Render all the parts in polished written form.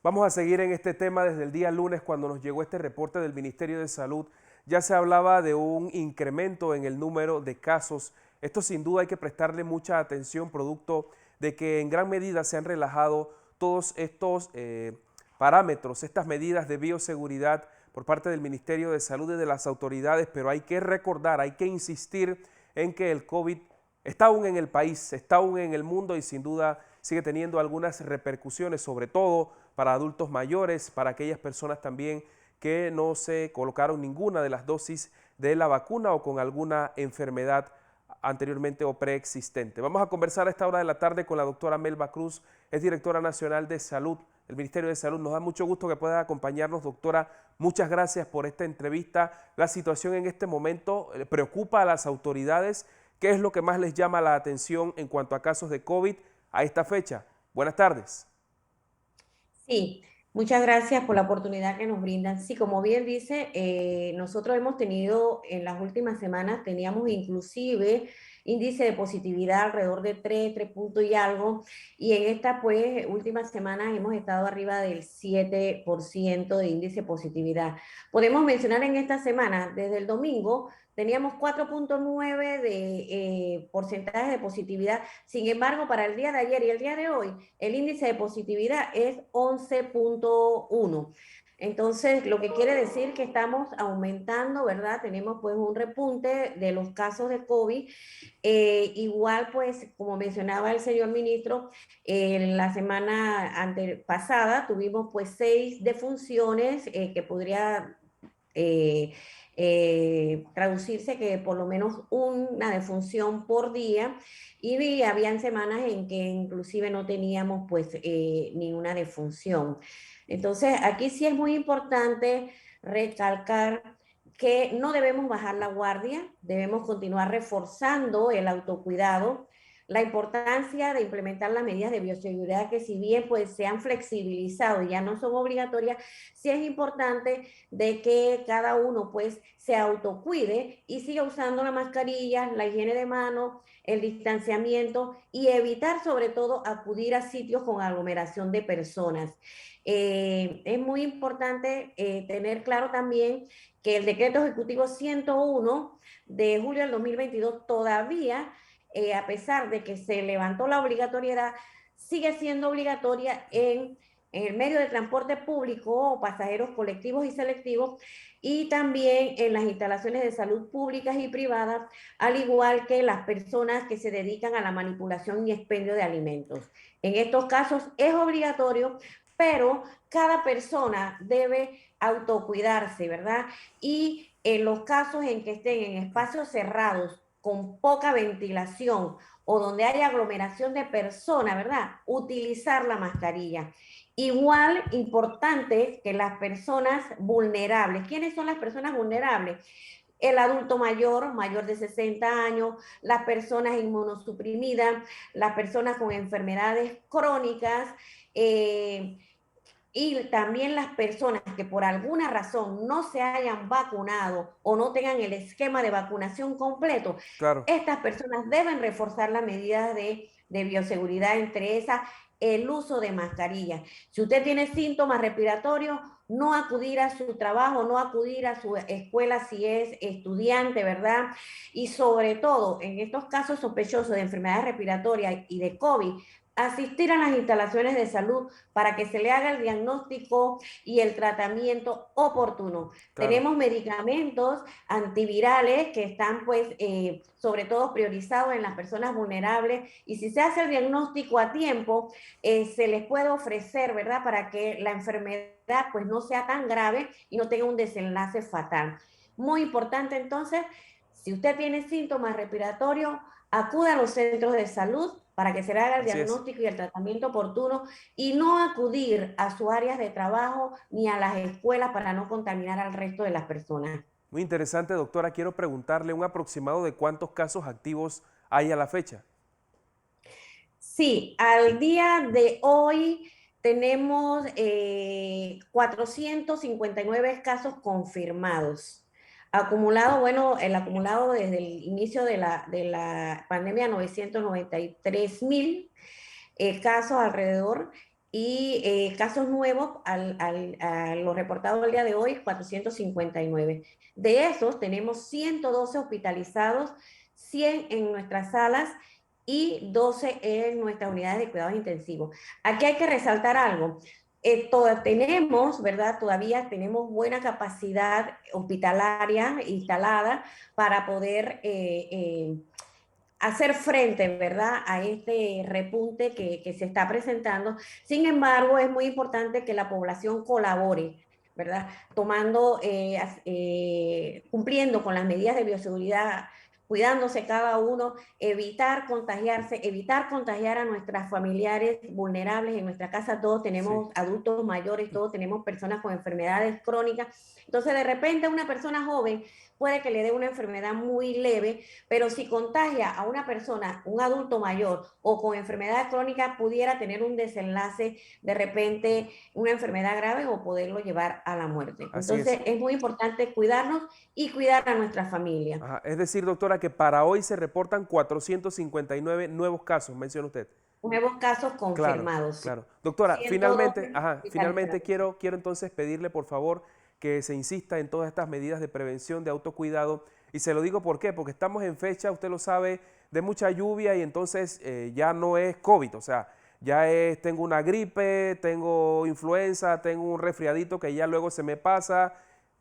Vamos a seguir en este tema desde el día lunes cuando nos llegó este reporte del Ministerio de Salud. Ya se hablaba de un incremento en el número de casos. Esto sin duda hay que prestarle mucha atención producto de que en gran medida se han relajado todos estos parámetros, estas medidas de bioseguridad por parte del Ministerio de Salud y de las autoridades, pero hay que recordar, hay que insistir en que el COVID está aún en el país, está aún en el mundo y sin duda sigue teniendo algunas repercusiones, sobre todo para adultos mayores, para aquellas personas también que no se colocaron ninguna de las dosis de la vacuna o con alguna enfermedad anteriormente o preexistente. Vamos a conversar a esta hora de la tarde con la doctora Melba Cruz, es directora nacional de salud del Ministerio de Salud. Nos da mucho gusto que pueda acompañarnos, doctora. Muchas gracias por esta entrevista. La situación en este momento preocupa a las autoridades. ¿Qué es lo que más les llama la atención en cuanto a casos de COVID a esta fecha? Buenas tardes. Sí, muchas gracias por la oportunidad que nos brindan. Sí, como bien dice, nosotros hemos tenido en las últimas semanas, teníamos inclusive índice de positividad alrededor de 3 puntos y algo, y en estas pues últimas semanas hemos estado arriba del 7% de índice de positividad. Podemos mencionar en esta semana, desde el domingo, teníamos 4,9 de porcentaje de positividad. Sin embargo, para el día de ayer y el día de hoy, el índice de positividad es 11,1. Entonces, lo que quiere decir que estamos aumentando, ¿verdad? Tenemos pues un repunte de los casos de COVID. Igual, pues, como mencionaba el señor ministro, la semana pasada tuvimos pues 6 defunciones que podría eh, traducirse que por lo menos una defunción por día y habían semanas en que inclusive no teníamos pues ni una defunción. Entonces aquí sí es muy importante recalcar que no debemos bajar la guardia, debemos continuar reforzando el autocuidado, la importancia de implementar las medidas de bioseguridad que si bien pues se han flexibilizado y ya no son obligatorias, sí es importante de que cada uno pues se autocuide y siga usando la mascarilla, la higiene de manos, el distanciamiento y evitar sobre todo acudir a sitios con aglomeración de personas. Es muy importante tener claro también que el decreto ejecutivo 101 de julio del 2022 todavía, a pesar de que se levantó la obligatoriedad, sigue siendo obligatoria en el medio de transporte público o pasajeros colectivos y selectivos y también en las instalaciones de salud públicas y privadas, al igual que las personas que se dedican a la manipulación y expendio de alimentos. En estos casos es obligatorio, pero cada persona debe autocuidarse, ¿verdad? Y en los casos en que estén en espacios cerrados, con poca ventilación o donde haya aglomeración de personas, ¿verdad? Utilizar la mascarilla. Igual importante que las personas vulnerables. ¿Quiénes son las personas vulnerables? El adulto mayor, mayor de 60 años, las personas inmunosuprimidas, las personas con enfermedades crónicas, eh, y también las personas que por alguna razón no se hayan vacunado o no tengan el esquema de vacunación completo, Claro. estas personas deben reforzar las medidas de bioseguridad, entre esas el uso de mascarillas. Si usted tiene síntomas respiratorios, no acudir a su trabajo, no acudir a su escuela si es estudiante, ¿verdad? Y sobre todo, en estos casos sospechosos de enfermedades respiratorias y de COVID, asistir a las instalaciones de salud para que se le haga el diagnóstico y el tratamiento oportuno. Claro. Tenemos medicamentos antivirales que están pues sobre todo priorizados en las personas vulnerables y si se hace el diagnóstico a tiempo, se les puede ofrecer, ¿verdad? Para que la enfermedad pues no sea tan grave y no tenga un desenlace fatal. Muy importante entonces, si usted tiene síntomas respiratorios, acuda a los centros de salud para que se le haga el Así es. diagnóstico y el tratamiento oportuno y no acudir a sus áreas de trabajo ni a las escuelas para no contaminar al resto de las personas. Muy interesante, doctora. Quiero preguntarle un aproximado de cuántos casos activos hay a la fecha. Sí, al día de hoy tenemos 459 casos confirmados. Acumulado, bueno, el acumulado desde el inicio de la pandemia, 993,000 casos alrededor. y casos nuevos a los reportados al día de hoy, 459. De esos tenemos 112 hospitalizados, 100 en nuestras salas y 12 en nuestras unidades de cuidados intensivos. Aquí hay que resaltar algo. Tenemos, ¿verdad? Todavía tenemos buena capacidad hospitalaria instalada para poder hacer frente, ¿verdad?, a este repunte que se está presentando. Sin embargo, es muy importante que la población colabore, ¿verdad?, cumpliendo con las medidas de bioseguridad, cuidándose cada uno, evitar contagiarse, evitar contagiar a nuestros familiares vulnerables. En nuestra casa todos Sí. tenemos adultos mayores, todos tenemos personas con enfermedades crónicas. Entonces, de repente, una persona joven puede que le dé una enfermedad muy leve, pero si contagia a una persona, un adulto mayor o con enfermedad crónica, pudiera tener un desenlace, de repente una enfermedad grave o poderlo llevar a la muerte. Así Entonces es. es muy importante cuidarnos y cuidar a nuestra familia. Ajá. Es decir, doctora, que para hoy se reportan 459 nuevos casos, menciona usted. Nuevos casos Claro, confirmados, sí. claro. Doctora, 112 finalmente hospitalizados. quiero entonces pedirle por favor que se insista en todas estas medidas de prevención, de autocuidado. Y se lo digo por qué, porque estamos en fecha, usted lo sabe, de mucha lluvia y entonces ya no es COVID, o sea, ya es, tengo una gripe, tengo influenza, tengo un resfriadito que ya luego se me pasa,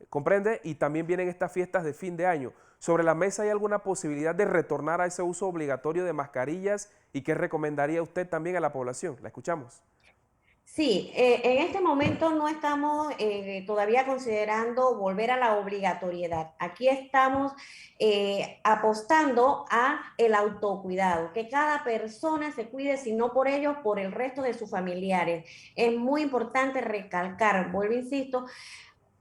¿comprende? Y también vienen estas fiestas de fin de año. ¿Sobre la mesa hay alguna posibilidad de retornar a ese uso obligatorio de mascarillas y qué recomendaría usted también a la población? La escuchamos. Sí, en este momento no estamos todavía considerando volver a la obligatoriedad. Aquí estamos apostando a el autocuidado, que cada persona se cuide, si no por ellos, por el resto de sus familiares. Es muy importante recalcar, vuelvo, insisto,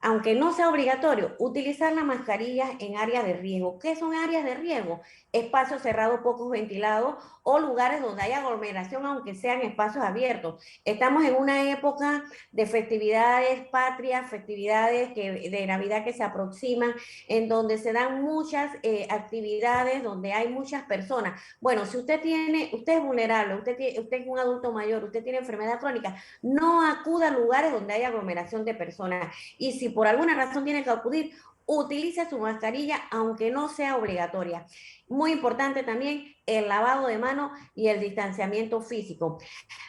aunque no sea obligatorio, utilizar las mascarillas en áreas de riesgo. ¿Qué son áreas de riesgo? Espacios cerrados poco ventilados o lugares donde hay aglomeración, aunque sean espacios abiertos. Estamos en una época de festividades patrias, festividades de Navidad que se aproximan, en donde se dan muchas actividades, donde hay muchas personas. Bueno, si usted es vulnerable, usted es un adulto mayor, usted tiene enfermedad crónica, no acuda a lugares donde hay aglomeración de personas. Y si por alguna razón tiene que acudir, utilice su mascarilla, aunque no sea obligatoria. Muy importante también el lavado de manos y el distanciamiento físico.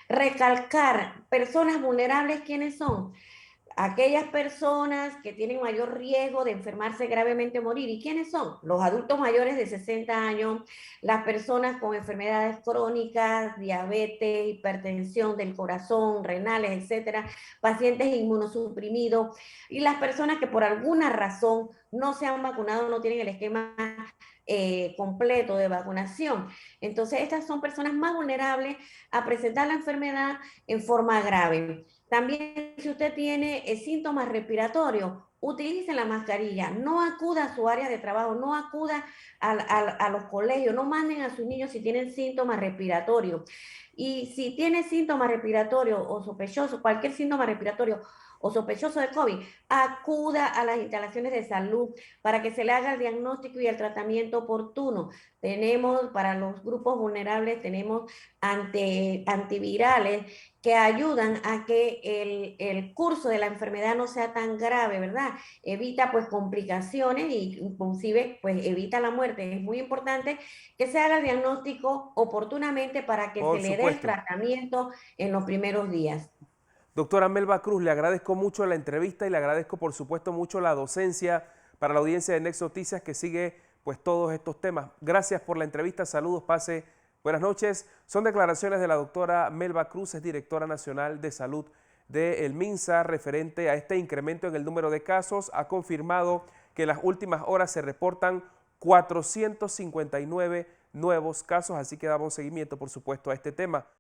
Recalcar, personas vulnerables, ¿quiénes son? Aquellas personas que tienen mayor riesgo de enfermarse gravemente o morir. ¿Y quiénes son? Los adultos mayores de 60 años, las personas con enfermedades crónicas, diabetes, hipertensión del corazón, renales, etcétera, pacientes inmunosuprimidos y las personas que por alguna razón no se han vacunado, no tienen el esquema completo de vacunación. Entonces, estas son personas más vulnerables a presentar la enfermedad en forma grave. También, si usted tiene síntomas respiratorios, utilice la mascarilla, no acuda a su área de trabajo, no acuda a los colegios, no manden a sus niños si tienen síntomas respiratorios. Y si tiene síntomas respiratorios o sospechosos, cualquier síntoma respiratorio o sospechoso de COVID, acuda a las instalaciones de salud para que se le haga el diagnóstico y el tratamiento oportuno. Tenemos, para los grupos vulnerables, tenemos antivirales que ayudan a que el curso de la enfermedad no sea tan grave, ¿verdad? Evita pues complicaciones e inclusive pues evita la muerte. Es muy importante que se haga el diagnóstico oportunamente para que se Por le dé el supuesto. tratamiento en los primeros días. Doctora Melba Cruz, le agradezco mucho la entrevista y le agradezco por supuesto mucho la docencia para la audiencia de Next Noticias que sigue pues todos estos temas. Gracias por la entrevista, saludos, pase, buenas noches. Son declaraciones de la doctora Melba Cruz, es directora nacional de salud del MINSA, referente a este incremento en el número de casos. Ha confirmado que en las últimas horas se reportan 459 nuevos casos, así que damos seguimiento por supuesto a este tema.